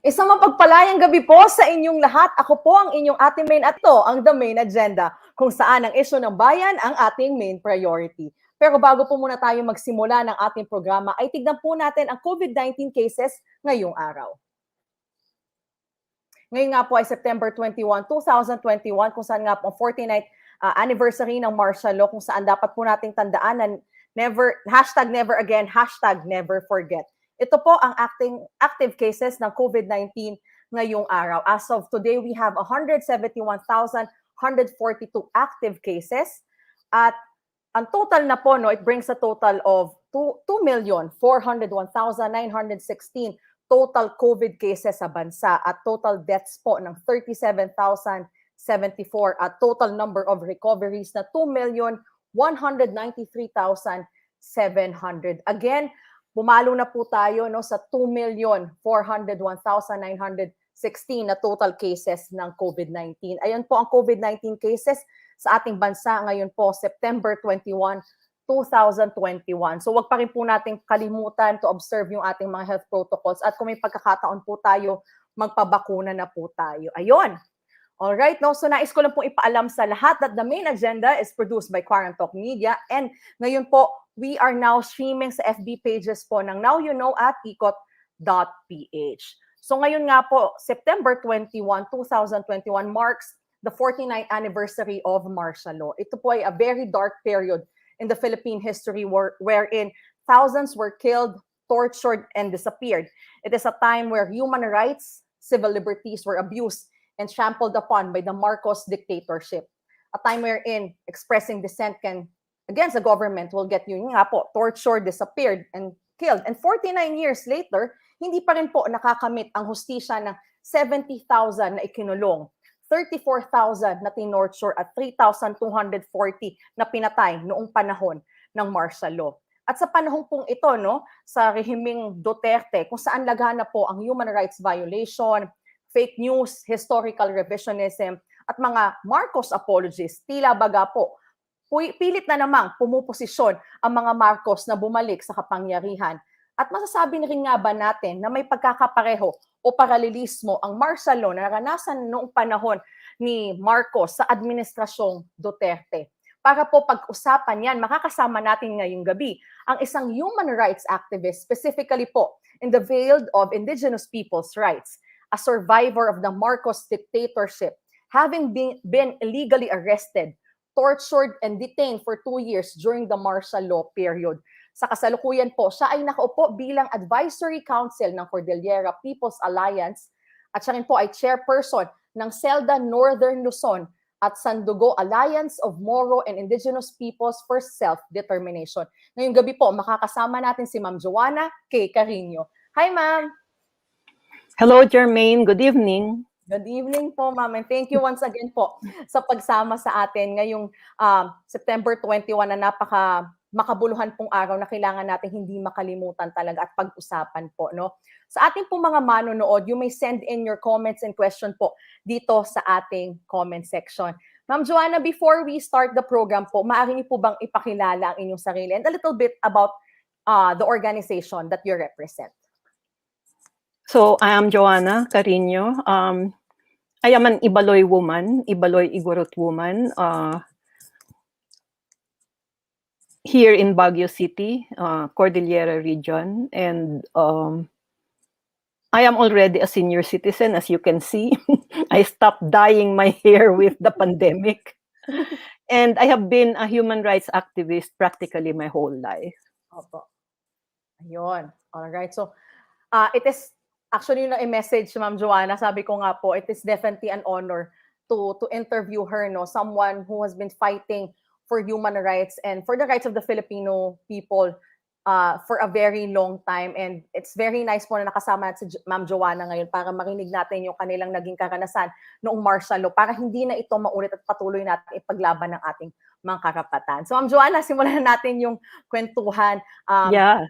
Isang mapagpalayang gabi po sa inyong lahat. Ako po ang inyong Ate Maine at ito ang The Maine Agenda, kung saan ang issue ng bayan ang ating main priority. Pero bago po muna tayo magsimula ng ating programa, ay tignan po natin ang COVID-19 cases ngayong araw. Ngayon nga po ay September 21, 2021, kung saan nga po ang 49th anniversary ng martial law, kung saan dapat po nating tandaan na never again, never forget. Ito po ang active cases ng COVID-19 ngayong araw. As of today, we have 171,142 active cases. At ang total na po, it brings a total of 2,401,916 total COVID cases sa bansa at total deaths po ng 37,074 at total number of recoveries na 2,193,700. Again, pumalo na po tayo sa 2,401,916 na total cases ng COVID-19. Ayan po ang COVID-19 cases sa ating bansa ngayon po, September 21, 2021. So wag pa rin po nating kalimutan to observe yung ating mga health protocols at kung may pagkakataon po tayo, magpabakuna na po tayo. Ayun. Alright, so nais ko lang pong ipaalam sa lahat that the Maine Agenda is produced by Quarantalk Media, and ngayon po, we are now streaming sa FB pages po ng Now You Know at IKOT.PH. So ngayon nga po, September 21, 2021 marks the 49th anniversary of martial law. Ito po ay a very dark period in the Philippine history wherein thousands were killed, tortured, and disappeared. It is a time where human rights, civil liberties were abused and trampled upon by the Marcos dictatorship. A time wherein expressing dissent against the government will get you nga po, tortured, disappeared, and killed. And 49 years later, hindi pa rin po nakakamit ang hustisya ng 70,000 na ikinulong, 34,000 na tinorture at 3,240 na pinatay noong panahon ng martial law. At sa panahon pong ito, sa rehimeng Duterte, kung saan lagana po ang human rights violation, fake news, historical revisionism, at mga Marcos apologists, tila baga po, pilit na namang pumuposisyon ang mga Marcos na bumalik sa kapangyarihan. At masasabi na rin nga ba natin na may pagkakapareho o paralelismo ang martial law na naranasan noong panahon ni Marcos sa administrasyong Duterte? Para po pag-usapan yan, makakasama natin ngayong gabi ang isang human rights activist, specifically po in the field of Indigenous people's rights, a survivor of the Marcos dictatorship, having been illegally arrested, tortured, and detained for 2 years during the martial law period. Sa kasalukuyan po, siya ay nakaupo bilang Advisory Council ng Cordillera People's Alliance at siya rin po ay Chairperson ng SELDA Northern Luzon at SANDUGO Alliance of Moro and Indigenous Peoples for Self-Determination. Ngayong gabi po, makakasama natin si Ma'am Joanna kay Cariño. Hi, Ma'am! Hello, Germaine. Good evening. Good evening po, ma'am. And thank you once again po sa pagsama sa atin ngayong September 21 na makabuluhan pong araw na kailangan natin hindi makalimutan talaga at pag-usapan po. Sa ating pong mga manonood, you may send in your comments and question po dito sa ating comment section. Ma'am Joanna, before we start the program po, maaari niyo po bang ipakilala ang inyong sarili and a little bit about the organization that you represent? So, I am Joanna Cariño. I am an Ibaloy woman, Ibaloy Igorot woman, here in Baguio City, Cordillera region. And I am already a senior citizen, as you can see. I stopped dyeing my hair with the pandemic. And I have been a human rights activist practically my whole life. Opo. Ayun. All right. So, it is actually a message, Ma'am Joanna, sabi ko nga po, it is definitely an honor to interview her, someone who has been fighting for human rights and for the rights of the Filipino people for a very long time. And it's very nice po na nakasama natin si Ma'am Joanna ngayon para marinig natin yung kanilang naging karanasan noong martial law para hindi na ito maulit at patuloy natin ipaglaban ng ating mga karapatan. So, Ma'am Joanna, simulan natin yung kwentuhan. Yeah.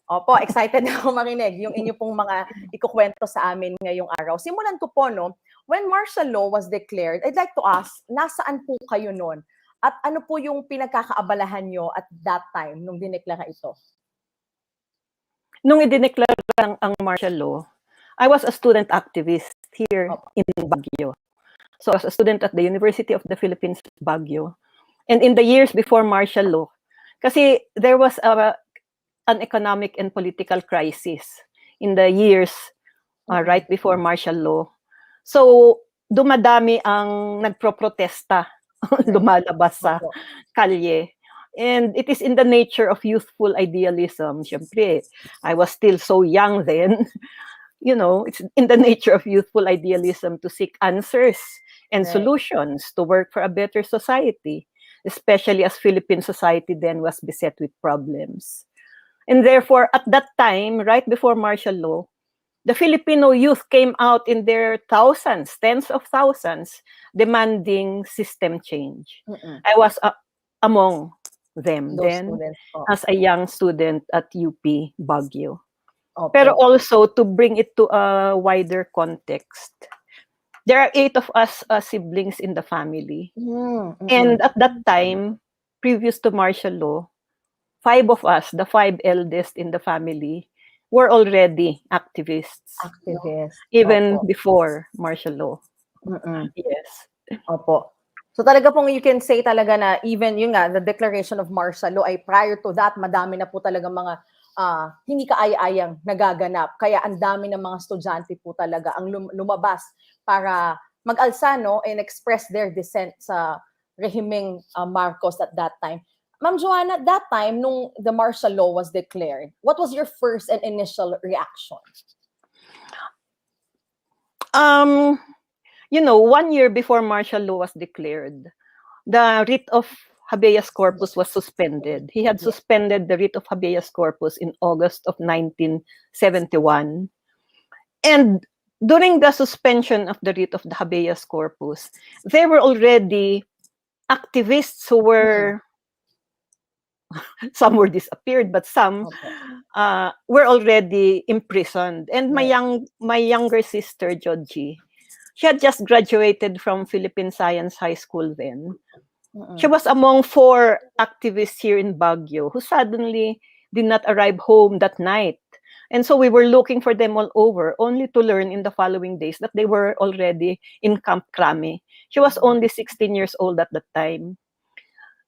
Opo, excited na ako marinig yung inyo pong mga ikukwento sa amin ngayong araw. Simulan ko po, when martial law was declared, I'd like to ask, nasaan po kayo noon? At ano po yung pinagkakaabalahan nyo at that time nung dineklara ito? Nung idineklara ang martial law, I was a student activist here Opo. in Baguio. So I was a student at the University of the Philippines, Baguio. And in the years before martial law, kasi there was an economic and political crisis in the years right before martial law. So dumadami ang nagproprotesta, lumalabas sa Opo. kalye. And it is in the nature of youthful idealism. Siyempre, I was still so young then. You know, it's in the nature of youthful idealism to seek answers and Right. solutions to work for a better society, especially as Philippine society then was beset with problems. And therefore, at that time, right before martial law, the Filipino youth came out in their thousands, tens of thousands, demanding system change. I was among them Those then students po. as a young student at UP Baguio. Opo. Pero also, to bring it to a wider context, there are 8 of us siblings in the family. And at that time, previous to martial law, 5 of us, the 5 eldest in the family, were already activists. Even Opo. before martial law. Yes. Opo. So talaga pong you can say talaga na even yung nga, the declaration of martial law ay prior to that, madami na po talaga mga hindi kaaya-ayang nagaganap. Kaya ang dami ng mga estudyante po talaga ang lumabas para mag-alsa, no, and express their dissent sa rehimeng Marcos at that time. Ma'am Joanna, that time, nung the martial law was declared, what was your first and initial reaction? You know, 1 year before martial law was declared, the writ of habeas corpus was suspended. He had suspended the writ of habeas corpus in August of 1971. And during the suspension of the writ of the habeas corpus, there were already activists who were, some were disappeared, but some were already imprisoned. And my younger sister, Georgie, she had just graduated from Philippine Science High School then. She was among 4 activists here in Baguio who suddenly did not arrive home that night. And so we were looking for them all over, only to learn in the following days that they were already in Camp Crame. She was only 16 years old at that time.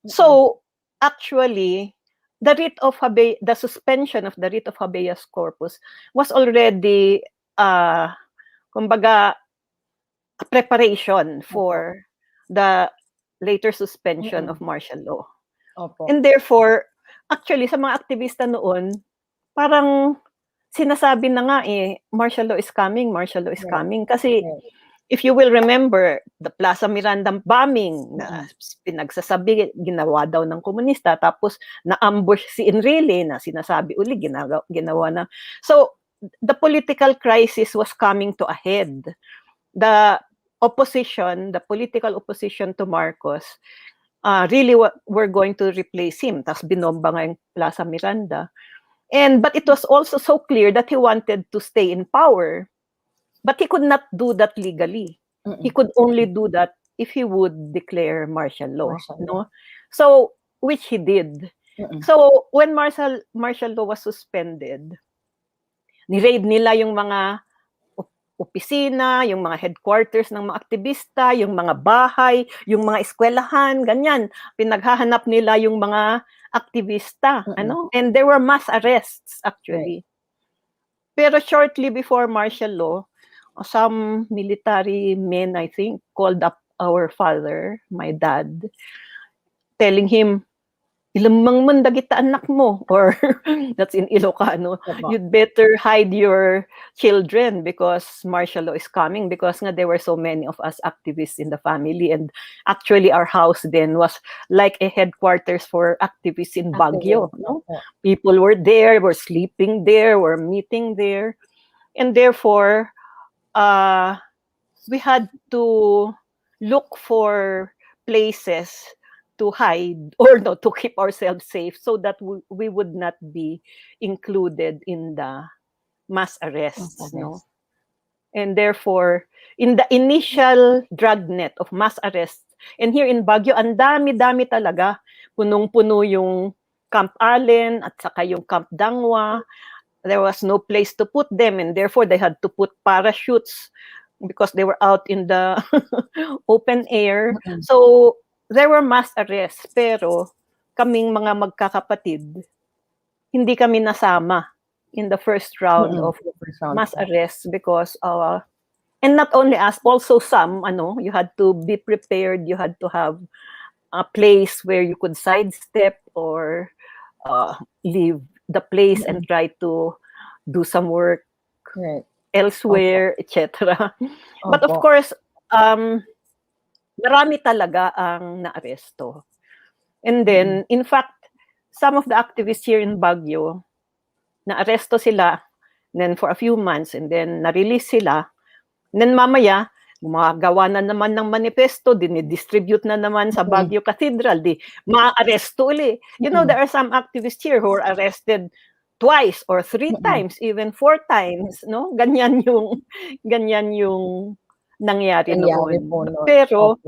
So actually, the suspension of the writ of habeas corpus was already, kumbaga, a preparation for the later suspension of martial law. And therefore, actually, sa mga aktivista noon, parang sinasabi na nga martial law is coming, martial law is coming. Kasi if you will remember, the Plaza Miranda bombing, na pinagsasabi, ginawa daw ng komunista, tapos na-ambush si Enrile, na sinasabi uli, ginawa na. So, the political crisis was coming to a head. The opposition, the political opposition to Marcos, really were going to replace him. Tapos binomba nga yung Plaza Miranda. But it was also so clear that he wanted to stay in power. But he could not do that legally. He could only do that if he would declare martial law. No? So, which he did. So, when martial law was suspended, ni-raid nila yung mga opisina, yung mga headquarters ng mga aktivista, yung mga bahay, yung mga eskwelahan, ganyan. Pinaghahanap nila yung mga aktivista. And there were mass arrests, actually. Pero shortly before martial law, some military men, I think, called up our father, my dad, telling him, ilamang man dagita anak mo, or that's in Ilocano, you'd better hide your children because martial law is coming, because nga there were so many of us activists in the family, and actually our house then was like a headquarters for activists in Baguio. No? People were there, were sleeping there, were meeting there, and therefore we had to look for places to hide, or no, to keep ourselves safe, so that we would not be included in the mass arrests. No? And therefore, in the initial dragnet of mass arrests, and here in Baguio, ang dami-dami talaga, punong-puno yung Camp Allen at saka yung Camp Dangwa. there was no place to put them, and therefore they had to put parachutes because they were out in the open air. So there were mass arrests, pero kaming mga magkakapatid, hindi kami nasama in the first round of mass arrests because and not only us, also some, you had to be prepared, you had to have a place where you could sidestep or leave the place and try to do some work elsewhere, etc. But of course, marami talaga ang naaresto. And then, in fact, some of the activists here in Baguio, naaresto sila, then for a few months, and then na-release sila. And then mamaya, gumagawa na naman ng manifesto, dinidistribute na naman sa Baguio Cathedral, di ma-aresto ulit. You know, there are some activists here who are arrested twice or 3 times, even 4 times, no? Ganyan yung nangyari noon. Pero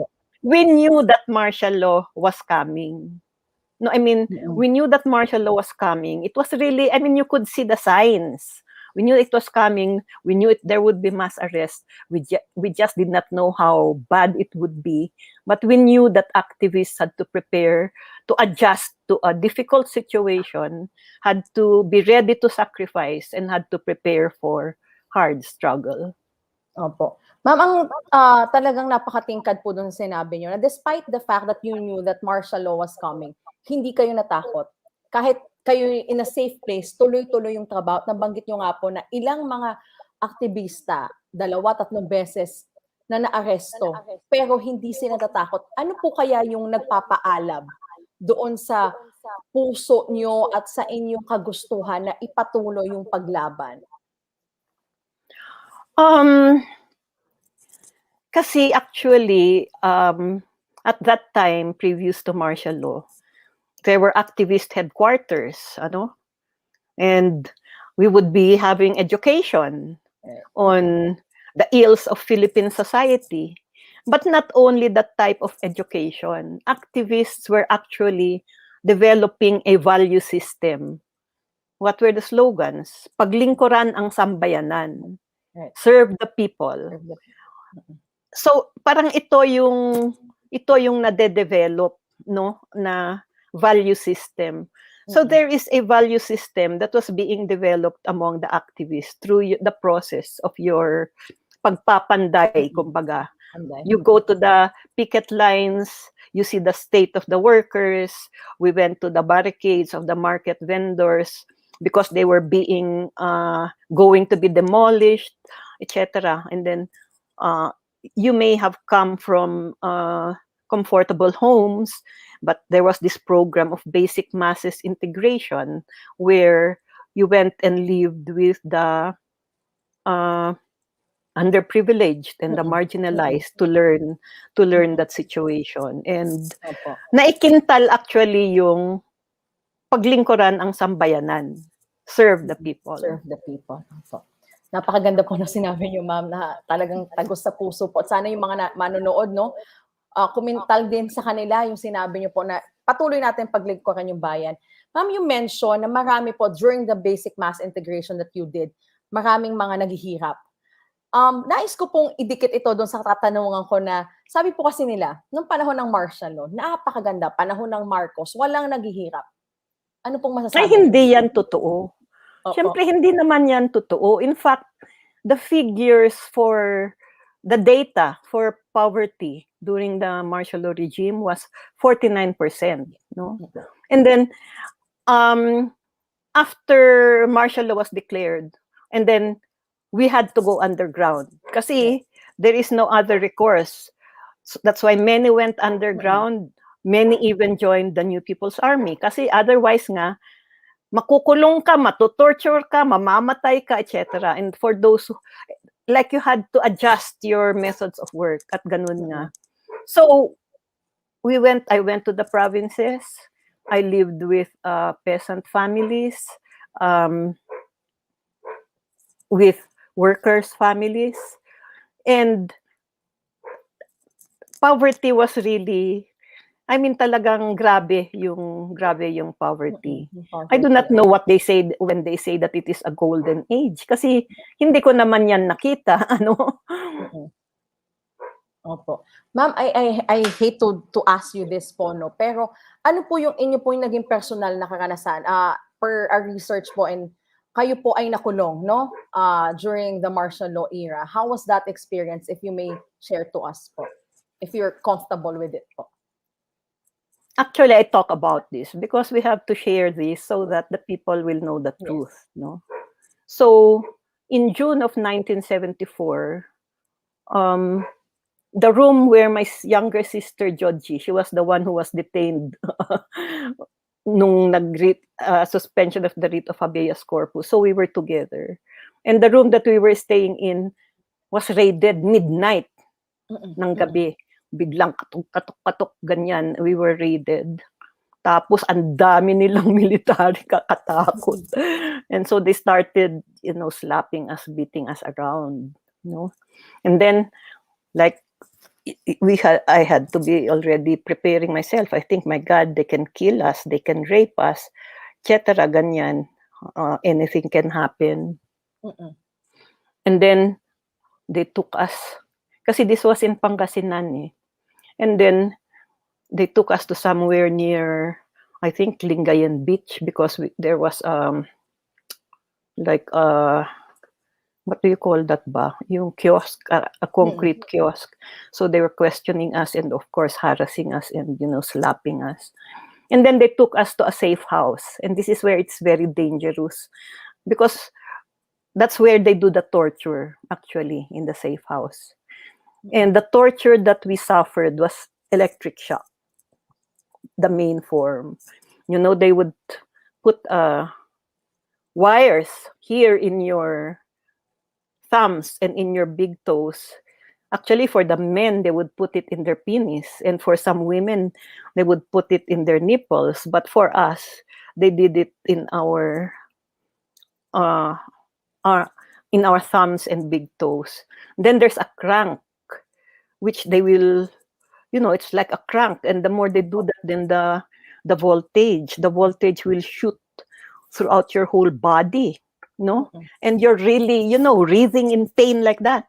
we knew that martial law was coming. No, I mean, we knew that martial law was coming. It was really, I mean, you could see the signs. We knew it was coming. We knew there would be mass arrest. We just did not know how bad it would be. But we knew that activists had to prepare to adjust to a difficult situation, had to be ready to sacrifice, and had to prepare for hard struggle. Opo. Ma'am, ang talagang napakatingkad po dun sa sinabi nyo na despite the fact that you knew that martial law was coming, hindi kayo natakot. Kahit kayo in a safe place, tuloy-tuloy yung trabaho. Nabanggit nyo nga po na ilang mga aktivista, 2-3 beses na naaresto, pero hindi sila natatakot. Ano po kaya yung nagpapaalab doon sa puso nyo at sa inyong kagustuhan na ipatuloy yung paglaban? Kasi actually, at that time, previous to martial law, there were activist headquarters, and we would be having education on the ills of Philippine society. But not only that type of education, activists were actually developing a value system. What were the slogans? Paglingkuran ang sambayanan. Serve the people. So parang ito yung nade-develop, no, na value system. So there is a value system that was being developed among the activists through the process of your pagpapanday, kumbaga. You go to the picket lines, you see the state of the workers. We went to the barricades of the market vendors because they were going to be demolished, etc. And then you may have come from comfortable homes, but there was this program of basic masses integration where you went and lived with the underprivileged and the marginalized to learn that situation. And naikintal actually yung paglingkuran ang sambayanan. Serve the people. Serve the people. Napakaganda po na sinabi niyo, ma'am, na talagang tagos sa puso po. At sana yung mga manonood, no, kumintal din sa kanila yung sinabi niyo po na patuloy natin paglingkuran yung bayan. Ma'am, you mentioned na marami po during the basic mass integration that you did, maraming mga naghihirap. Nais ko pong idikit ito doon sa katanungan ko na, sabi po kasi nila, nung panahon ng martial law, napakaganda, panahon ng Marcos, walang naghihirap. Ano pong masasabi? Ay, hindi yan totoo. Siyempre, hindi naman yan totoo. In fact, the figures for the data for poverty during the martial law regime was 49%. No? And then, after martial law was declared, and then we had to go underground. Kasi there is no other recourse. So that's why many went underground. Many even joined the New People's Army. Kasi otherwise nga, makukulong ka, matutorture ka, mamamatay ka, etc. And for those who, like you had to adjust your methods of work at ganun nga. So, I went to the provinces. I lived with peasant families, with workers' families. And poverty was really, I mean, talagang grabe yung poverty. I do Poverty. not know what they say when they say that it is a golden age. Kasi hindi ko naman yan nakita, ano. Opo. Ma'am, I hate to ask you this po, no? Pero ano po yung inyo po yung naging personal na karanasan? Per our research po, and kayo po ay nakulong, no? During the martial law era. How was that experience, if you may share to us po? If you're comfortable with it po. Actually, I talk about this because we have to share this so that the people will know the truth, no? So, in June of 1974, the room where my younger sister Georgie, she was the one who was detained nung suspension of the writ of habeas corpus. So we were together. And the room that we were staying in was raided midnight ng gabi. Biglang katok-katok ganyan, we were raided. Tapos ang dami nilang military, kakatakot. And so they started, slapping us, beating us around, And then, like, I had to be already preparing myself. I think, my God, they can kill us, they can rape us, etc. Ganyan. Anything can happen. And then, they took us. Kasi this was in Pangasinan, eh. And then, they took us to somewhere near, I think, Lingayen Beach, because there was, what do you call that ba? Yung kiosk, a concrete kiosk. So they were questioning us and, of course, harassing us and, slapping us. And then they took us to a safe house. And this is where it's very dangerous, because that's where they do the torture, actually, in the safe house. And the torture that we suffered was electric shock, the main form. They would put wires here in your thumbs and in your big toes. Actually, for the men, they would put it in their penis, and for some women, they would put it in their nipples. But for us, they did it in our thumbs and big toes. Then there's a crank, which they will, it's like a crank, and the more they do that, then the voltage will shoot throughout your whole body, and you're really, writhing in pain like that,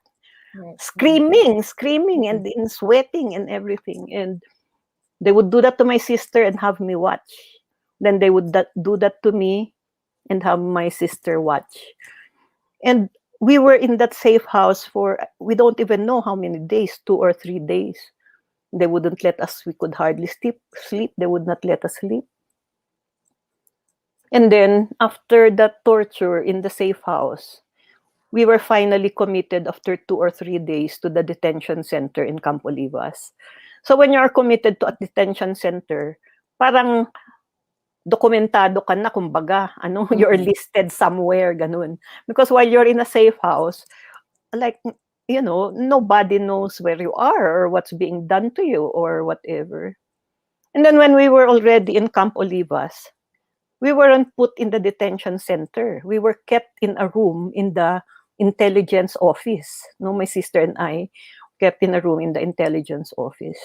screaming, and in sweating and everything. And they would do that to my sister and have me watch. Then they would do that to me and have my sister watch. And we were in that safe house for, we don't even know how many days, 2 or 3 days. They wouldn't let us, we could hardly sleep. They would not let us sleep. And then, after that torture in the safe house, we were finally committed after 2 or 3 days to the detention center in Campo Olivas. So when you are committed to a detention center, parang dokumentado ka na, kumbaga, you're listed somewhere, ganun. Because while you're in a safe house, like, nobody knows where you are or what's being done to you or whatever. And then when we were already in Camp Olivas, we weren't put in the detention center. We were kept in a room in the intelligence office. My sister and I kept in a room in the intelligence office.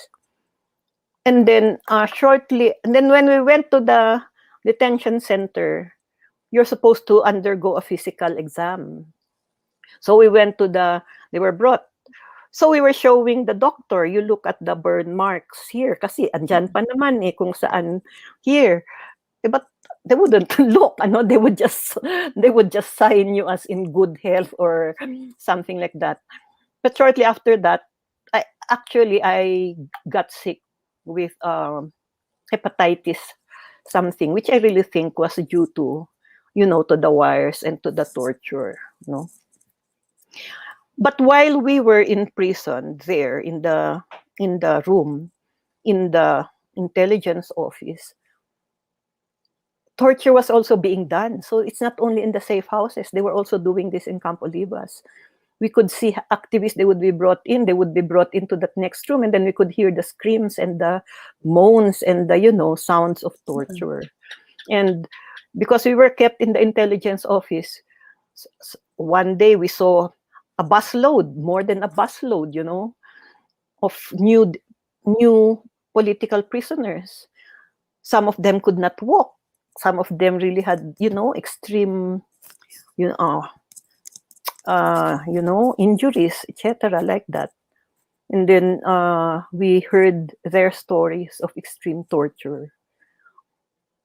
And then when we went to the detention center, you're supposed to undergo a physical exam. So we went to they were brought. So we were showing the doctor, you look at the burn marks here, kasi andyan pa naman kung saan here. But they wouldn't look, they would just sign you as in good health or something like that. But shortly after that, I got sick with hepatitis something, which I really think was due to, to the wires and to the torture, But while we were in prison there in the room, in the intelligence office, torture was also being done. So it's not only in the safe houses, they were also doing this in Camp Olivas. We could see activists, they would be brought into that next room, and then we could hear the screams and the moans and the, sounds of torture. And because we were kept in the intelligence office, one day we saw a busload, more than a busload, of new political prisoners. Some of them could not walk. Some of them really had, extreme, injuries, etc., like that. And then we heard their stories of extreme torture.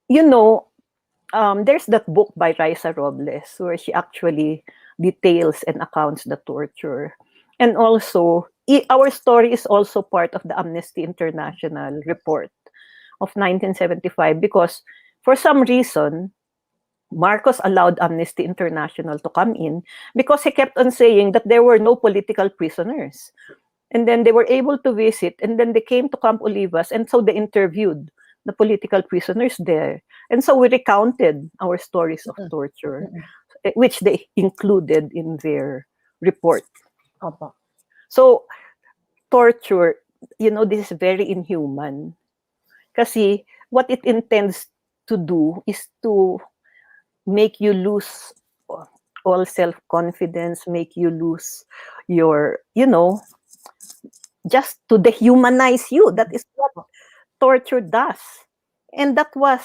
There's that book by Raisa Robles where she actually details and accounts the torture. And also, our story is also part of the Amnesty International report of 1975 because for some reason, Marcos allowed Amnesty International to come in because he kept on saying that there were no political prisoners. And then they were able to visit, and then they came to Camp Olivas, and so they interviewed the political prisoners there. And so we recounted our stories of torture, which they included in their report. So torture, this is very inhuman. Kasi what it intends to do is to make you lose all self-confidence, make you lose your, just to dehumanize you. That is what torture does. And that was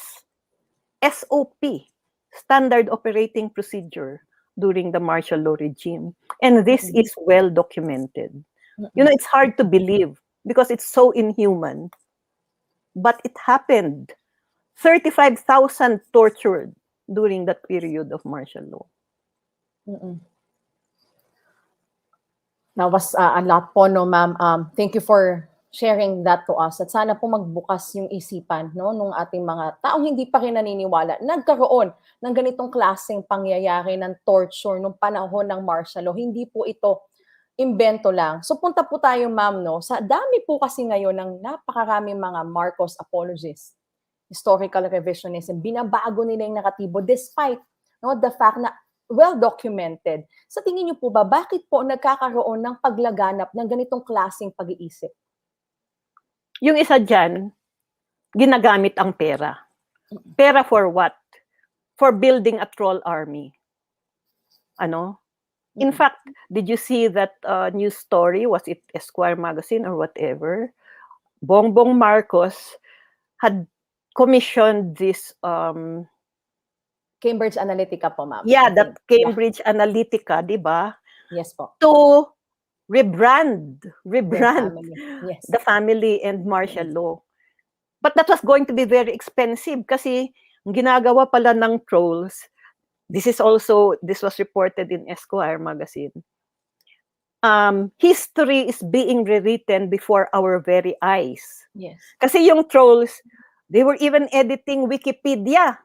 SOP, Standard Operating Procedure, during the martial law regime. And this is well documented. It's hard to believe because it's so inhuman. But it happened. 35,000 tortured during that period of martial law. That was a lot po, no, ma'am. Thank you for sharing that to us. At sana po magbukas yung isipan, no, nung ating mga taong hindi pa rin naniniwala. Nagkaroon ng ganitong klaseng pangyayari ng torture nung panahon ng martial law. Hindi po ito imbento lang. So punta po tayo, ma'am, no, sa dami po kasi ngayon ng napakaraming mga Marcos apologists, historical revisionism, binabago nila yung nakatibo despite, no, the fact na well-documented. Sa tingin niyo po ba, bakit po nagkakaroon ng paglaganap ng ganitong klaseng pag-iisip? Yung isa dyan, ginagamit ang pera. Pera for what? For building a troll army. In fact, did you see that news story? Was it Esquire magazine or whatever? Bongbong Marcos had commissioned this Cambridge Analytica po, ma'am. Yeah, that Cambridge Analytica, di ba? Yes po. To rebrand Yes. the family and martial law. But that was going to be very expensive kasi ginagawa pala ng trolls. This was reported in Esquire magazine. History is being rewritten before our very eyes. Yes. Kasi yung trolls, they were even editing Wikipedia.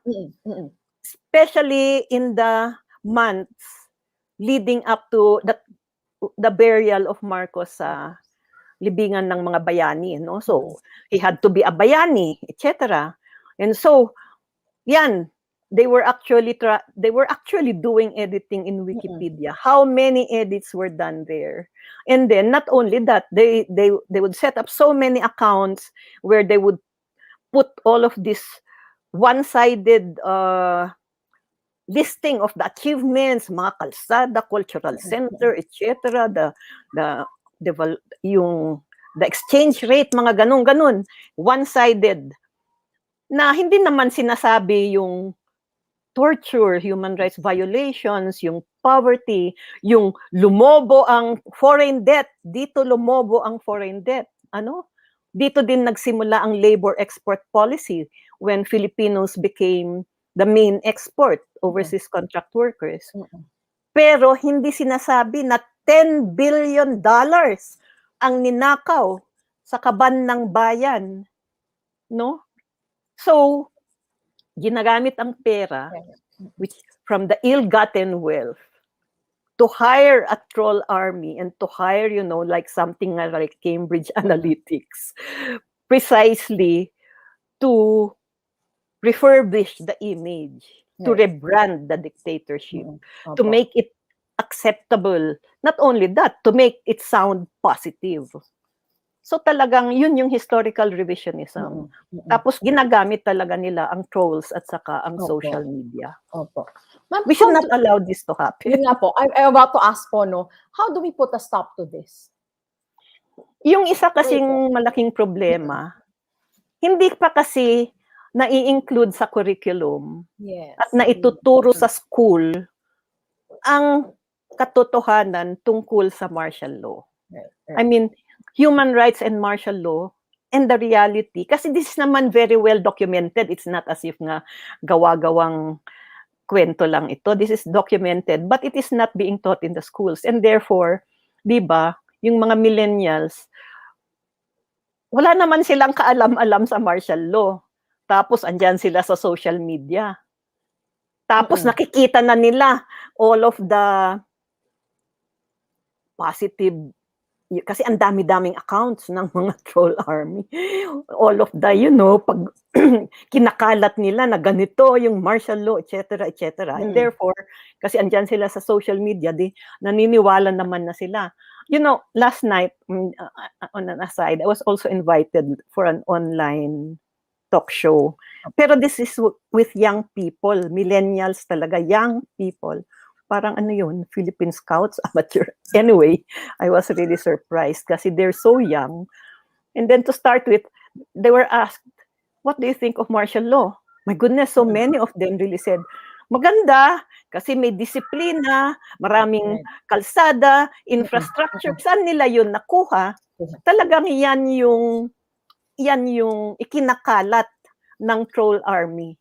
Especially in the months leading up to the burial of Marcos sa libingan ng mga bayani, no? So he had to be a bayani, etc. And so, yan, they were actually doing editing in Wikipedia. How many edits were done there? And then not only that, they would set up so many accounts where they would put all of this one-sided listing of the achievements, mga kalsada, cultural center, etc. The exchange rate, mga ganun, one-sided. Na hindi naman sinasabi yung torture, human rights violations, yung poverty, yung lumobo ang foreign debt. Dito lumobo ang foreign debt. Dito din nagsimula ang labor export policy when Filipinos became the main export, overseas contract workers. Pero hindi sinasabi na $10 billion ang ninakaw sa kaban ng bayan. No? So, ginagamit ang pera which from the ill-gotten wealth to hire a troll army and to hire, like something like Cambridge Analytics, precisely to refurbish the image, to rebrand the dictatorship, to make it acceptable. Not only that, to make it sound positive. So talagang yun yung historical revisionism. Tapos ginagamit talaga nila ang trolls at saka ang social media. We should not allow this to happen. Yun nga po, I'm about to ask po, no, how do we put a stop to this? Yung isa kasing malaking problema, hindi pa kasi nai-include sa curriculum Yes. at naituturo sa school ang katotohanan tungkol sa martial law. Right. I mean, human rights and martial law and the reality, kasi this is naman very well documented. It's not as if nga gawa-gawang kwento lang ito. This is documented, but it is not being taught in the schools. And therefore, di ba, yung mga millennials, wala naman silang kaalam-alam sa martial law. Tapos, andyan sila sa social media. Tapos, nakikita na nila all of the positive, kasi ang dami-daming accounts ng mga troll army. All of the, pag kinakalat nila na ganito yung martial law, etc., etc. And therefore, kasi andyan sila sa social media, naniniwala naman na sila. Last night, on an aside, I was also invited for an online talk show. Pero this is with young people, millennials talaga, young people. Parang Philippine Scouts, amateur. Anyway, I was really surprised kasi they're so young. And then to start with, they were asked, what do you think of martial law? My goodness, so many of them really said, maganda, kasi may disiplina, maraming kalsada, infrastructure. Saan nila yun nakuha? Talagang yan yung ikinakalat ng troll army.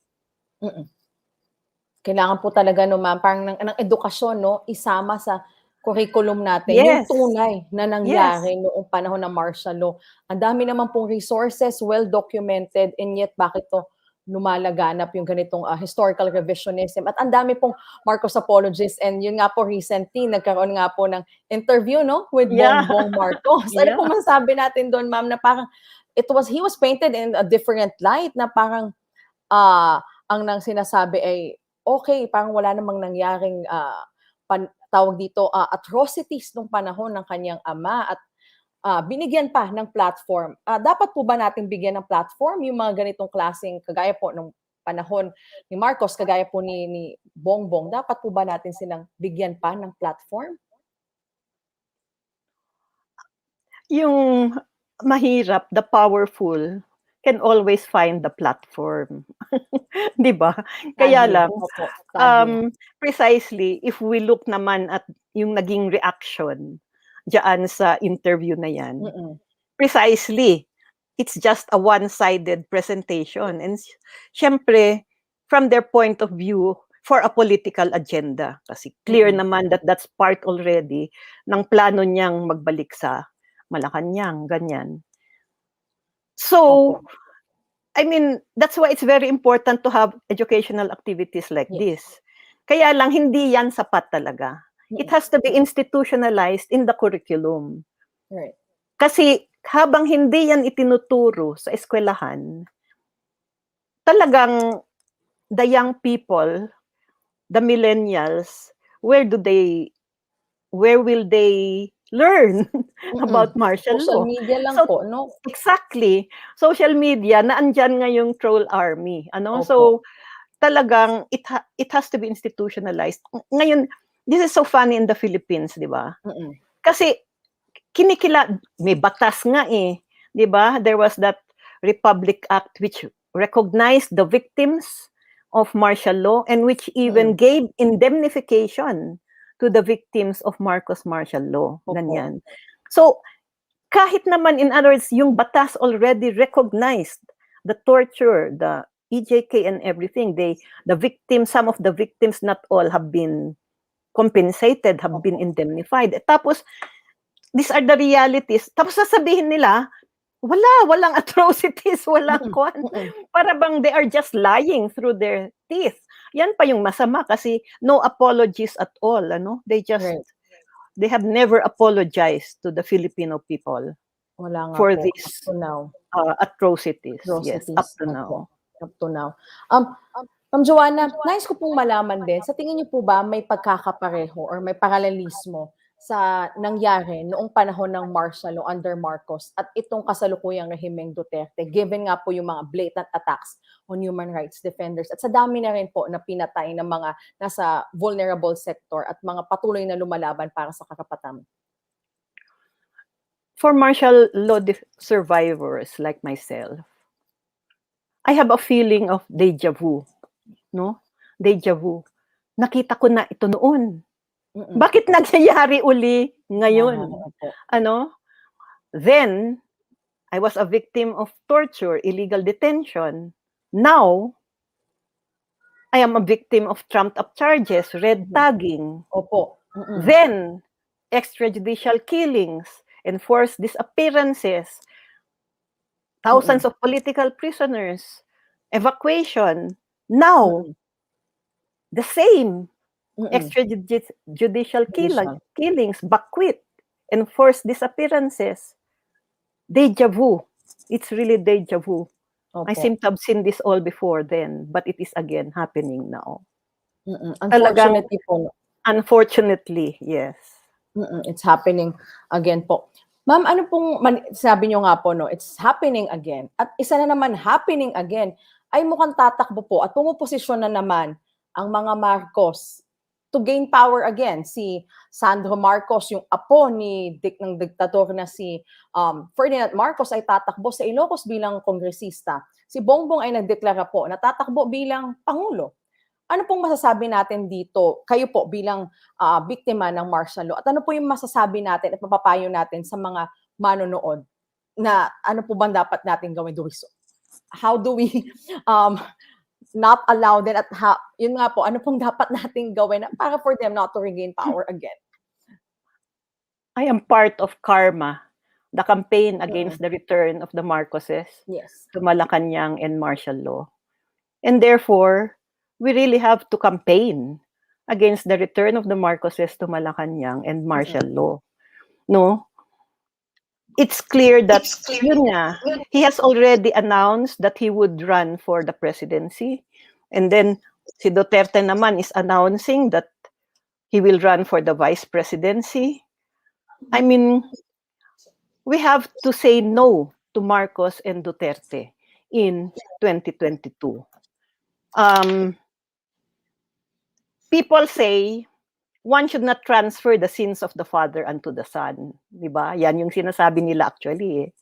Kailangan po talaga ma'am, parang ng edukasyon, isama sa curriculum natin, Yes. yung tunay na nangyari noong panahon ng martial law. Ang dami naman pong resources, well documented, and yet bakit to lumalaganap yung ganitong historical revisionism. At ang dami pong Marcos apologists, and yun nga po recently, nagkaroon nga po ng interview with Bongbong Marcos. Ano po masasabi natin doon, ma'am, na parang he was painted in a different light, na parang ang nang sinasabi ay okay, parang wala namang nangyaring tawag dito, atrocities nung panahon ng kanyang ama, at binigyan pa ng platform. Dapat po ba natin bigyan ng platform yung mga ganitong klaseng, kagaya po nung panahon ni Marcos, kagaya po ni Bongbong, dapat po ba natin silang bigyan pa ng platform? Yung mahirap, the powerful can always find the platform. Di ba? Kaya lang, precisely, if we look naman at yung naging reaction diyan sa interview na yan, precisely, it's just a one-sided presentation. And syempre, from their point of view, for a political agenda. Kasi clear naman that that's part already ng plano niyang magbalik sa Malacanang, ganyan. So, I mean, that's why it's very important to have educational activities like this. Kaya lang, hindi yan sapat talaga. It has to be institutionalized in the curriculum. Right. Kasi habang hindi yan itinuturo sa eskwelahan, talagang the young people, the millennials, where will they learn about martial law? Social media lang po, no? Exactly. Social media, naandyan nga yung troll army. So, talagang it has to be institutionalized. Ngayon, this is so funny in the Philippines, di ba? Kasi, may batas nga di ba? There was that Republic Act which recognized the victims of martial law and which even gave indemnification to the victims of Marcos martial law. Ganyan. So, kahit naman, in other words, yung batas already recognized the torture, the EJK and everything. The victims, some of the victims, not all, have been compensated, have been indemnified. Tapos, these are the realities. Tapos sasabihin nila, walang atrocities, walang kwan. Para bang they are just lying through their teeth. Yan pa yung masama kasi no apologies at all. They have never apologized to the Filipino people for these atrocities. Yes, up to now. Up to now. Ma'am Joanna, nais ko pong malaman din, sa tingin niyo po ba may pagkakapareho or may paralelismo sa nangyari noong panahon ng martial law under Marcos at itong kasalukuyang rehimeng Duterte, given nga po yung mga blatant attacks on human rights defenders at sa dami na rin po na pinatay ng mga nasa vulnerable sector at mga patuloy na lumalaban para sa karapatan? For martial law survivors like myself, I have a feeling of deja vu, no? Deja vu. Nakita ko na ito noon. Bakit nangyayari uli ngayon? Ano? Then, I was a victim of torture, illegal detention. Now, I am a victim of trumped-up charges, red tagging. Opo. Then, extrajudicial killings, enforced disappearances, thousands of political prisoners, evacuation. Now, the same extrajudicial killings, bakwit, enforced disappearances. Deja vu. It's really deja vu. I seem to have seen this all before then, but it is again happening now. Unfortunately po. Unfortunately, yes. It's happening again po. Ma'am, ano pong sabi nyo nga po, no? It's happening again. At isa na naman happening again ay mukhang tatakbo po at pumuposisyon na naman ang mga Marcos to gain power again. Si Sandro Marcos, yung apo ng diktador na si Ferdinand Marcos ay tatakbo sa Ilocos bilang kongresista. Si Bongbong ay nagdeklara po na tatakbo bilang Pangulo. Ano pong masasabi natin dito, kayo po bilang biktima ng martial law? At ano po yung masasabi natin at mapapayo natin sa mga manonood na ano po bang dapat natin gawin? How do we not allow them at yun nga po, ano pong dapat nating gawin para for them not to regain power again? I am part of Karma, the campaign against the return of the Marcoses to Malacanang and martial law. And therefore, we really have to campaign against the return of the Marcoses to Malacanang and martial law. No? It's clear that yun nga, he has already announced that he would run for the presidency. And then si Duterte naman is announcing that he will run for the vice presidency. I mean, we have to say no to Marcos and Duterte in 2022. People say one should not transfer the sins of the father unto the son. Diba? Yan yung sinasabi nila actually.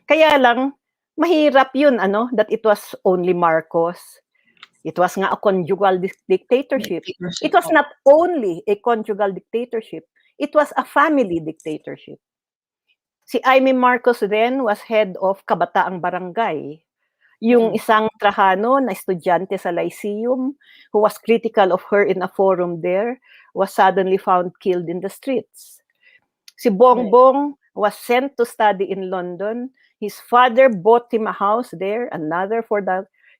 Kaya lang, mahirap yun, that it was only Marcos. It was nga a conjugal dictatorship. It was not only a conjugal dictatorship. It was a family dictatorship. Si Jaime Marcos then was head of Kabataang Barangay. Yung isang Trajano na estudyante sa Lyceum who was critical of her in a forum there was suddenly found killed in the streets. Si Bongbong was sent to study in London. His father bought him a house there, another for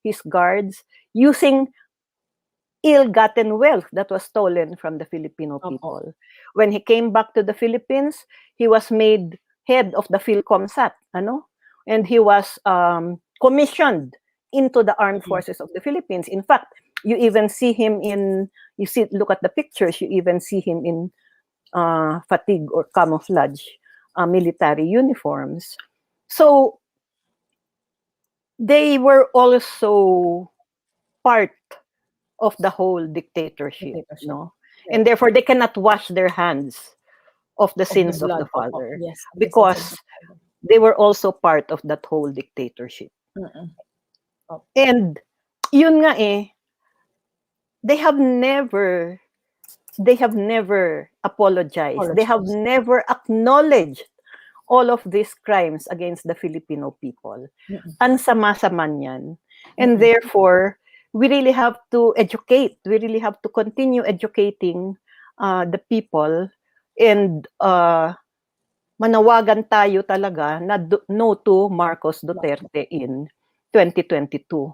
his guards, using ill-gotten wealth that was stolen from the Filipino people. When he came back to the Philippines, he was made head of the Philcomsat, and he was commissioned into the armed forces of the Philippines. In fact, you even see him look at the pictures, you even see him in fatigue or camouflage military uniforms. So, they were also part of the whole dictatorship. No? And therefore, they cannot wash their hands of the sins of the father because they were also part of that whole dictatorship. And yun nga they have never apologized. They have never acknowledged all of these crimes against the Filipino people. Ang sama-sama niyan. And therefore, we really have to educate. We really have to continue educating the people and manawagan tayo talaga na no to Marcos Duterte in 2022.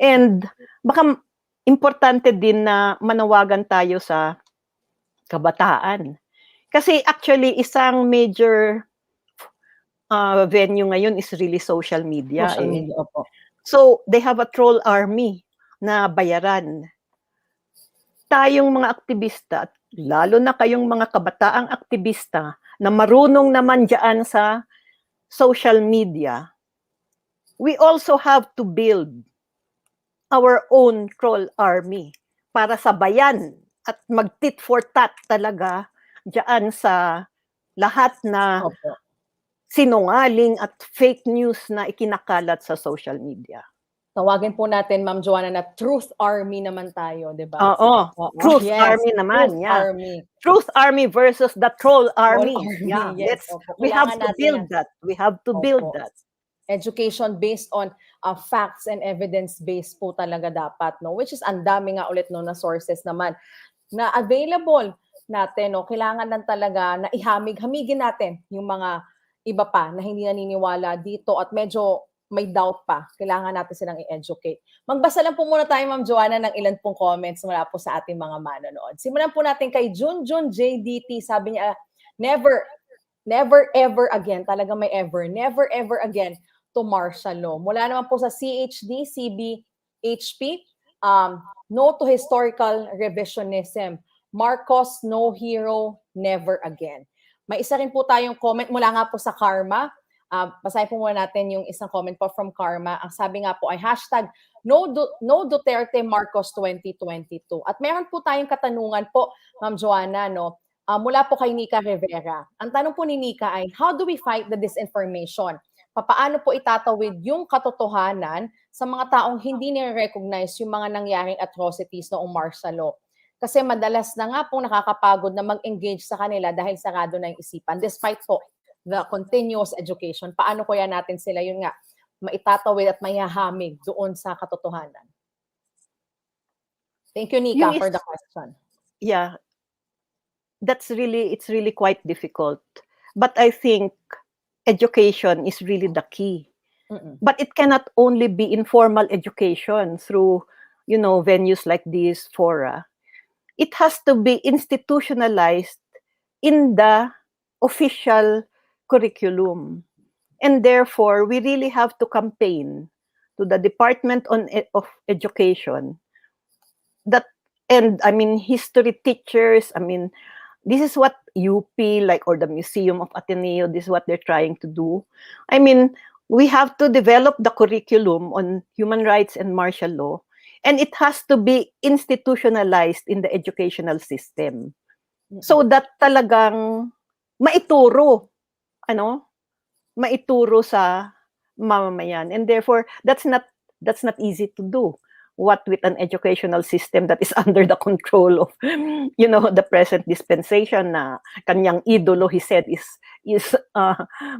And baka importante din na manawagan tayo sa kabataan. Kasi actually, isang major venue ngayon is really social media. So, they have a troll army na bayaran. Tayong mga aktivista, lalo na kayong mga kabataang aktivista na marunong naman dyan sa social media, we also have to build our own troll army para sabayan at mag-tit for tat talaga dyan sa lahat na sinungaling at fake news na ikinakalat sa social media. Tawagin po natin, Ma'am Joanna, na Truth Army naman tayo, di ba? Oo, Truth Yes, Army naman, Truth yeah. Army. Truth Army versus the Troll Troll Army. Army, Yeah, yes. Opo. we have Kailangan to natin build that. We have to build Opo. that. Education based on facts and evidence-based po talaga dapat, no? Which is ang dami nga ulit, no, na sources naman na available natin, no? Kailangan lang talaga na hamigin natin yung mga iba pa na hindi naniniwala dito at medyo may doubt pa. Kailangan natin silang i-educate. Magbasa lang po muna tayo, Ma'am Joanna, ng ilan pong comments mula po sa ating mga manonood. Simulan po natin kay Junjun JDT. Sabi niya, never ever again, talaga may ever, never ever again to martial law. Mula naman po sa CHD, CBHP, no to historical revisionism. Marcos, no hero, never again. May isa rin po tayong comment mula nga po sa Karma. Basahin po muna natin yung isang comment po from Karma. Ang sabi nga po ay hashtag no Duterte Marcos 2022. At meron po tayong katanungan po, Ma'am Joanna, no? Mula po kay Nika Rivera. Ang tanong po ni Nika ay, how do we fight the disinformation? Papaano po itatawid yung katotohanan sa mga taong hindi nire-recognize yung mga nangyaring atrocities noong martial law? Kasi madalas na nga pong nakakapagod na mag-engage sa kanila dahil sarado na yung isipan. Despite po the continuous education, paano kaya natin sila yun nga maitatawid at maihahamig doon sa katotohanan? Thank you, Nika, for the question. Yeah, it's really quite difficult. But I think education is really the key. But it cannot only be informal education through, venues like these fora. It has to be institutionalized in the official curriculum. And therefore, we really have to campaign to the Department of Education history teachers, this is what UP, or the Museum of Ateneo, this is what they're trying to do. We have to develop the curriculum on human rights and martial law, and it has to be institutionalized in the educational system. So that talagang maituro sa mamamayan. And therefore, that's not easy to do. What with an educational system that is under the control of, the present dispensation na kanyang idolo, he said, is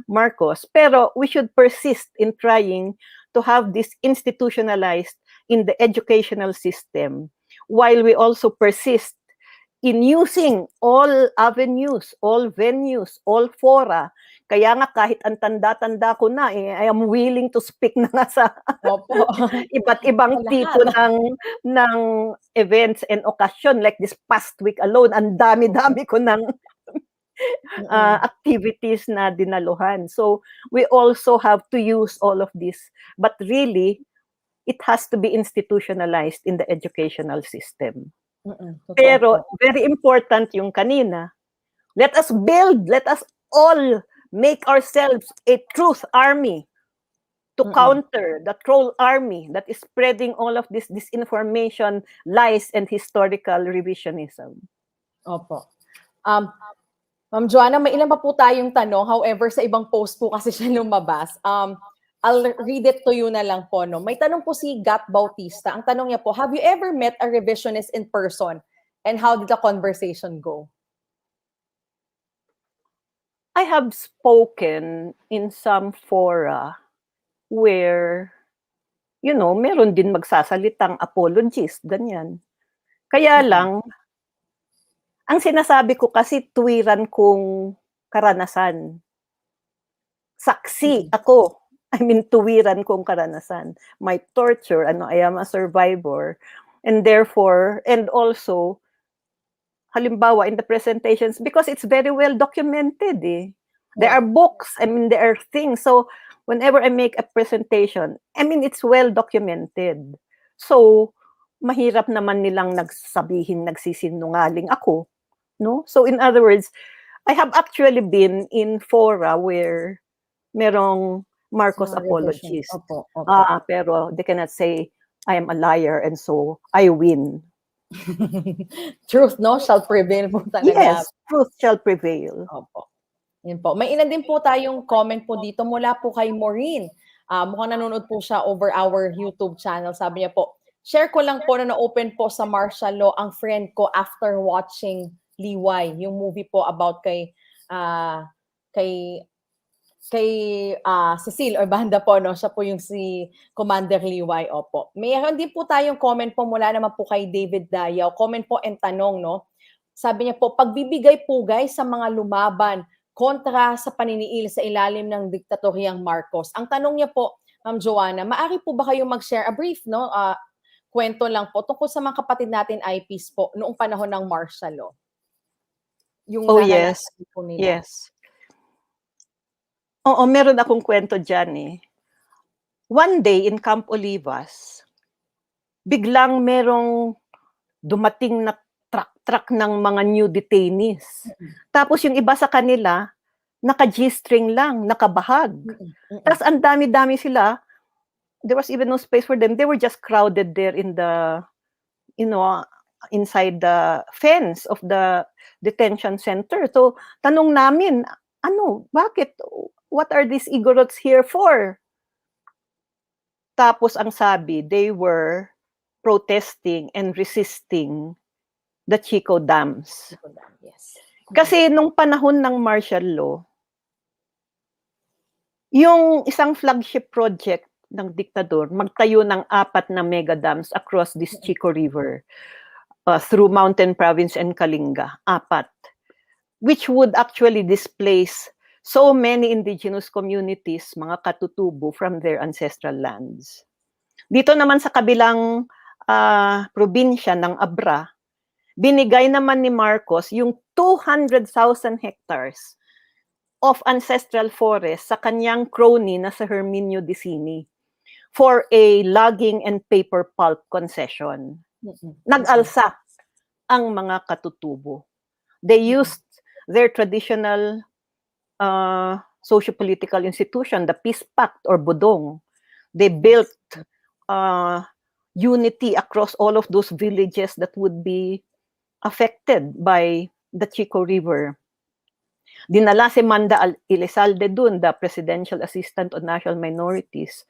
Marcos. Pero we should persist in trying to have this institutionalized in the educational system, while we also persist in using all avenues, all venues, all fora. Kaya nga kahit ang tanda-tanda ko na, I am willing to speak na nga sa iba't ibang tipo ng events and occasion. Like this past week alone, ang dami-dami ko ng activities na dinaluhan. So we also have to use all of this. But really, it has to be institutionalized in the educational system. Pero very important yung kanina. Let us all make ourselves a truth army to counter the troll army that is spreading all of this disinformation, lies, and historical revisionism. Opo. Ma'am Joanna, may ilan pa po tayong tanong. However, sa ibang post po kasi siya lumabas. I'll read it to you na lang po. No? May tanong po si Gat Bautista. Ang tanong niya po, have you ever met a revisionist in person? And how did the conversation go? I have spoken in some fora where, meron din magsasalitang apologist, ganyan. Kaya lang, ang sinasabi ko kasi tuwiran kong karanasan. Saksi ako. Tuwiran kong karanasan. My torture, I am a survivor. And therefore, and also, halimbawa, in the presentations, because it's very well documented. There are books, there are things. So, whenever I make a presentation, it's well documented. So, mahirap naman nilang nagsisinungaling ako. No? So, in other words, I have actually been in fora where merong Marcos apologists. Pero they cannot say, I am a liar and so I win. Truth, no, shall prevail po talaga. Yes, truth shall prevail. Opo. Yun po. May ilan din po tayong comment po dito mula po kay Maureen. Mukhang nanonood po siya over our YouTube channel. Sabi niya po, share ko lang po na na-open po sa martial law ang friend ko after watching Liway, yung movie po about kay Cecile or banda po, no? Siya po yung si Commander Liway, opo. Mayroon din po tayong comment po mula naman po kay David Dayaw. Comment po and tanong, no? Sabi niya po, pagbibigay pugay sa mga lumaban kontra sa paniniil sa ilalim ng diktatoryang Marcos. Ang tanong niya po, Ma'am Joanna, maaari po ba kayong mag-share a brief, no? Kwento lang po tungkol sa mga kapatid natin IPs po noong panahon ng martial law. Yung yes. po nila. Yes. Oo, meron akong kwento dyan eh. One day in Camp Olivas, biglang merong dumating na truck ng mga new detainees. Tapos yung iba sa kanila, naka-G-string lang, nakabahag. Tapos ang dami-dami sila. There was even no space for them. They were just crowded there in the, inside the fence of the detention center. So, tanong namin, bakit? What are these Igorots here for? Tapos ang sabi, they were protesting and resisting the Chico Dams. Yes. Kasi nung panahon ng martial law, yung isang flagship project ng diktador, magtayo ng 4 na mega dams across this Chico River through Mountain Province and Kalinga, 4, which would actually displace so many indigenous communities, mga katutubo, from their ancestral lands. Dito naman sa kabilang probinsya ng Abra, binigay naman ni Marcos yung 200,000 hectares of ancestral forest sa kanyang crony na sa Herminio de Sini for a logging and paper pulp concession. Nag-alsa ang mga katutubo. They used their traditional socio-political institution, the Peace Pact or Budong. They built unity across all of those villages that would be affected by the Chico River. Dinala si Manda Elizalde dun, the presidential assistant on national minorities.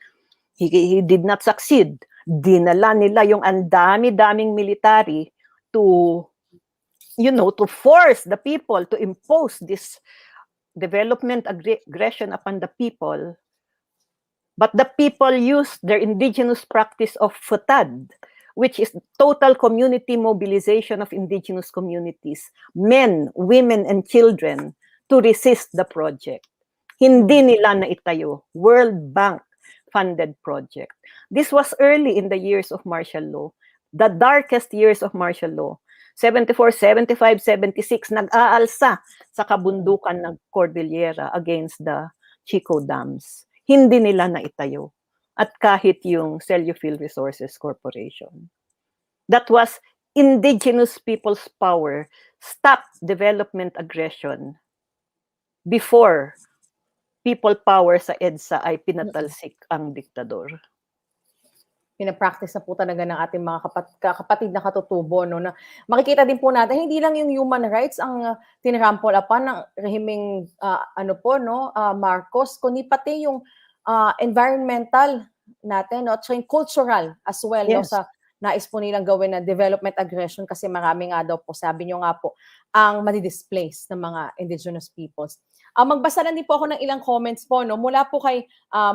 He did not succeed. Dinala nila yung ang dami-daming military to force the people to impose this development aggression upon the people. But the people used their indigenous practice of futad, which is total community mobilization of indigenous communities, men, women, and children, to resist the project. Hindi nila na itayo. World Bank funded project. This was early in the years of martial law, the darkest years of martial law. 74, 75, 76, nag-aalsa sa kabundukan ng Cordillera against the Chico Dams. Hindi nila na itayo. At kahit yung Cellufield Resources Corporation. That was indigenous people's power, stop development aggression before people power sa EDSA ay pinatalsik ang diktador. Pinapractice na po talaga ng ating mga kapatid na katutubo, no, na makikita din po natin hindi lang yung human rights ang tinrampol upon ng rehimeng Marcos, kundi pati yung environmental natin, no, at yung cultural as well, yes. No, sa nais po nilang gawin na development aggression kasi marami nga daw po, sabi nyo nga po, ang madi-displace ng mga indigenous peoples. Magbasa lang din po ako ng ilang comments po, no, mula po kay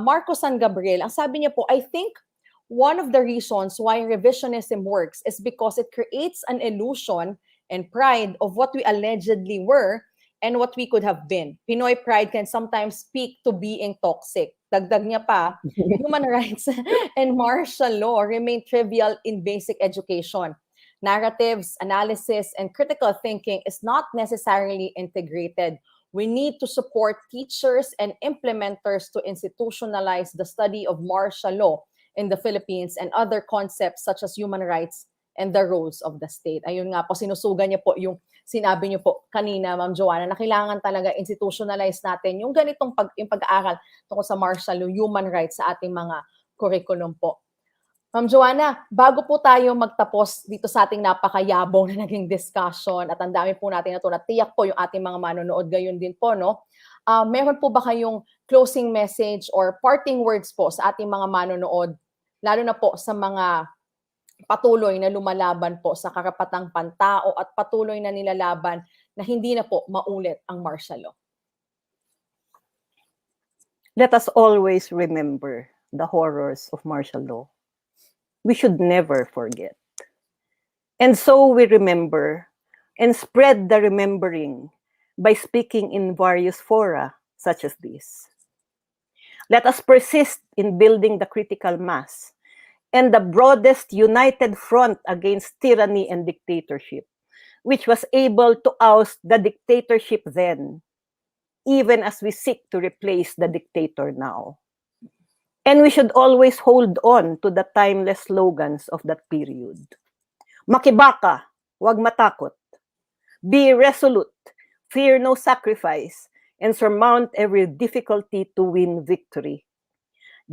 Marcos San Gabriel. Ang sabi niya po, I think one of the reasons why revisionism works is because it creates an illusion and pride of what we allegedly were and what we could have been. Pinoy pride can sometimes speak to being toxic. Dagdag niya pa, human rights and martial law remain trivial in basic education. Narratives, analysis, and critical thinking is not necessarily integrated. We need to support teachers and implementers to institutionalize the study of martial law in the Philippines and other concepts such as human rights and the roles of the state. Ayun nga po, sinusugan niya po yung sinabi niyo po kanina, Ma'am Joanna, na kailangan talaga institutionalize natin yung ganitong yung pag-aaral tungkol sa martial law, human rights sa ating mga curriculum po. Ma'am Joanna, bago po tayo magtapos dito sa ating napakayabong na naging discussion at ang dami po natin natutunan, tiyak po yung ating mga manonood gayon din po, no? Meron po ba kayong closing message or parting words po sa ating mga manonood, lalo na po sa mga patuloy na lumalaban po sa karapatang pantao at patuloy na nilalaban na hindi na po maulit ang martial law? Let us always remember the horrors of martial law. We should never forget. And so we remember and spread the remembering by speaking in various fora such as this. Let us persist in building the critical mass and the broadest united front against tyranny and dictatorship, which was able to oust the dictatorship then, even as we seek to replace the dictator now. And we should always hold on to the timeless slogans of that period. Makibaka, wag matakot. Be resolute, fear no sacrifice, and surmount every difficulty to win victory.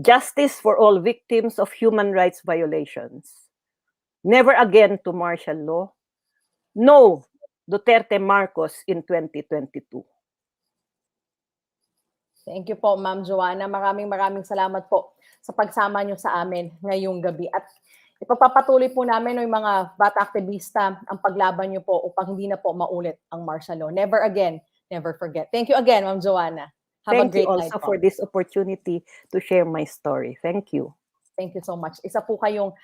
Justice for all victims of human rights violations. Never again to martial law. No, Duterte Marcos in 2022. Thank you po, Ma'am Joanna. Maraming salamat po sa pagsama niyo sa amin ngayong gabi. At ipagpapatuloy po namin ng mga bata aktivista ang paglaban niyo po upang hindi na po maulit ang martial law. Never again, never forget. Thank you again, Ma'am Joanna. Have a Thank great you night also po. for this opportunity to share my story. Thank you. Thank you so much. Isa po kayong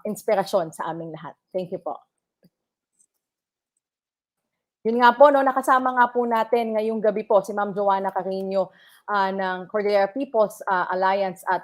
inspirasyon sa aming lahat. Thank you po. Yun nga po, no, nakasama nga po natin ngayong gabi po si Ma'am Joanna Cariño ng Cordillera People's Alliance at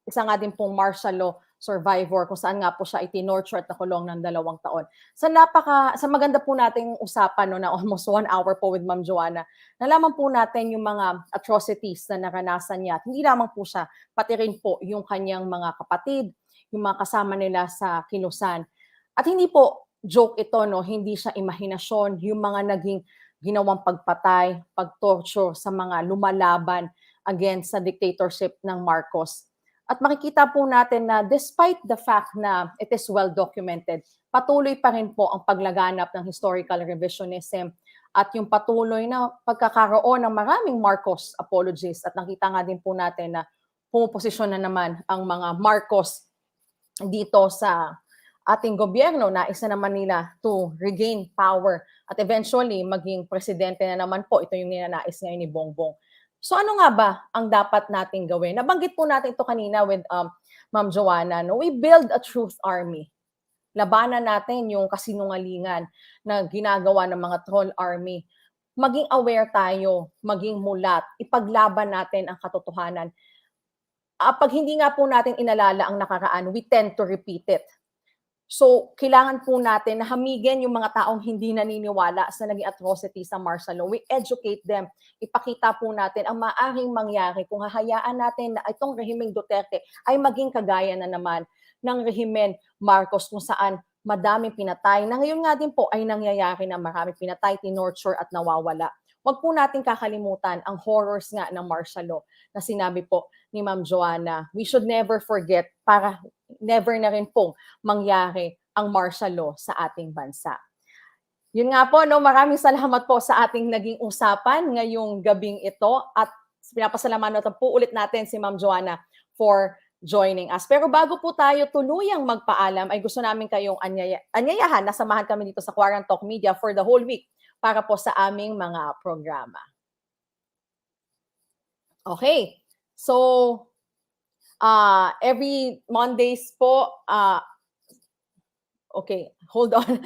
isa nga din pong martial law survivor kung saan nga po siya itinorture at nakulong ng 2 taon. Sa maganda po nating usapan, no, na almost 1 hour po with Ma'am Joanna, nalaman po natin yung mga atrocities na naranasan niya. At hindi lamang po siya, pati rin po yung kanyang mga kapatid, yung mga kasama nila sa kilusan. At hindi po joke ito, no, hindi siya imahinasyon, yung mga naging ginawang pagpatay, pagtorture sa mga lumalaban against sa dictatorship ng Marcos. At makikita po natin na despite the fact na it is well documented, patuloy pa rin po ang paglaganap ng historical revisionism at yung patuloy na pagkakaroon ng maraming Marcos apologies. At nakita nga din po natin na pumuposisyon na naman ang mga Marcos dito sa ating gobyerno, nais na naman nila to regain power at eventually maging presidente na naman po. Ito yung ninanais ngayon ni Bongbong. So ano nga ba ang dapat nating gawin? Nabanggit po natin ito kanina with Ma'am Joanna. No? We build a truth army. Labanan natin yung kasinungalingan na ginagawa ng mga troll army. Maging aware tayo, maging mulat, ipaglaban natin ang katotohanan. Pag hindi nga po natin inalala ang nakaraan, we tend to repeat it. So, kailangan po natin na hamigin yung mga taong hindi naniniwala sa naging atrocity sa martial law. We educate them. Ipakita po natin ang maaaring mangyari kung hahayaan natin na itong rehimeng Duterte ay maging kagaya na naman ng rehimen Marcos kung saan madaming pinatay. Na ngayon nga din po ay nangyayari na maraming pinatay, tinorture at nawawala. Huwag po natin kakalimutan ang horrors nga ng martial law na sinabi po ni Ma'am Joanna. We should never forget para never na rin pong mangyari ang martial law sa ating bansa. Yun nga po, no, maraming salamat po sa ating naging usapan ngayong gabing ito at pinapasalamatan po ulit natin si Ma'am Joanna for joining us. Pero bago po tayo tuluyang magpaalam, ay gusto namin kayong anyayahan na samahan kami dito sa Quarant Talk Media for the whole week para po sa aming mga programa. Okay, so every Mondays po, okay, hold on.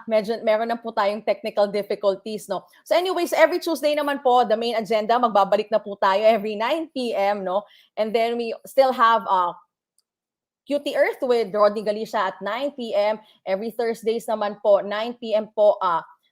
Medyo meron na po tayong technical difficulties, no? So anyways, every Tuesday naman po, the Maine Agenda, magbabalik na po tayo every 9 p.m., no? And then we still have QT Earth with Rodney Galicia at 9 p.m. Every Thursdays naman po, 9 p.m. po,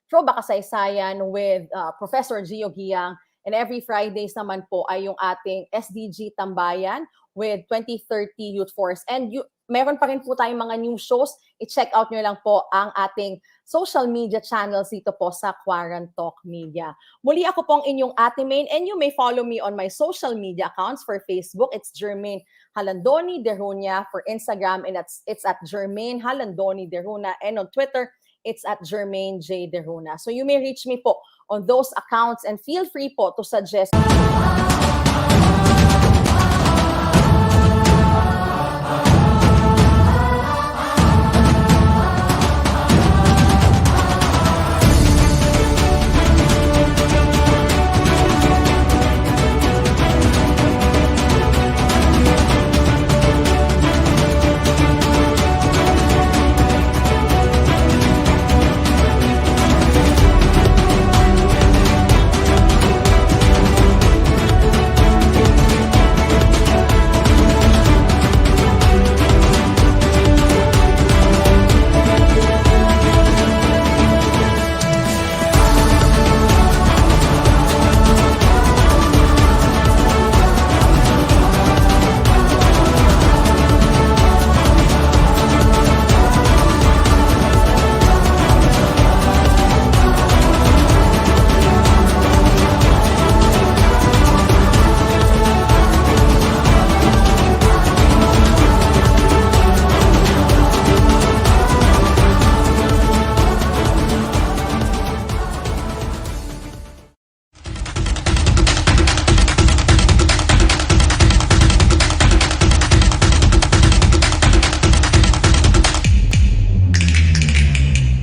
Throwback Kasaysayan with Professor Gio Giang. And every Fridays naman po ay yung ating SDG Tambayan with 2030 Youth Force. And meron pa rin po tayong mga new shows. I-check out nyo lang po ang ating social media channels dito po sa Quarant Talk Media. Muli ako po ang inyong Ate Maine, and you may follow me on my social media accounts. For Facebook, it's Germaine Jalandoni de Ruña. For Instagram, and it's at Germaine Jalandoni de Ruña. And on Twitter, it's at Germaine J. de Ruña. So you may reach me po on those accounts, and feel free po to suggest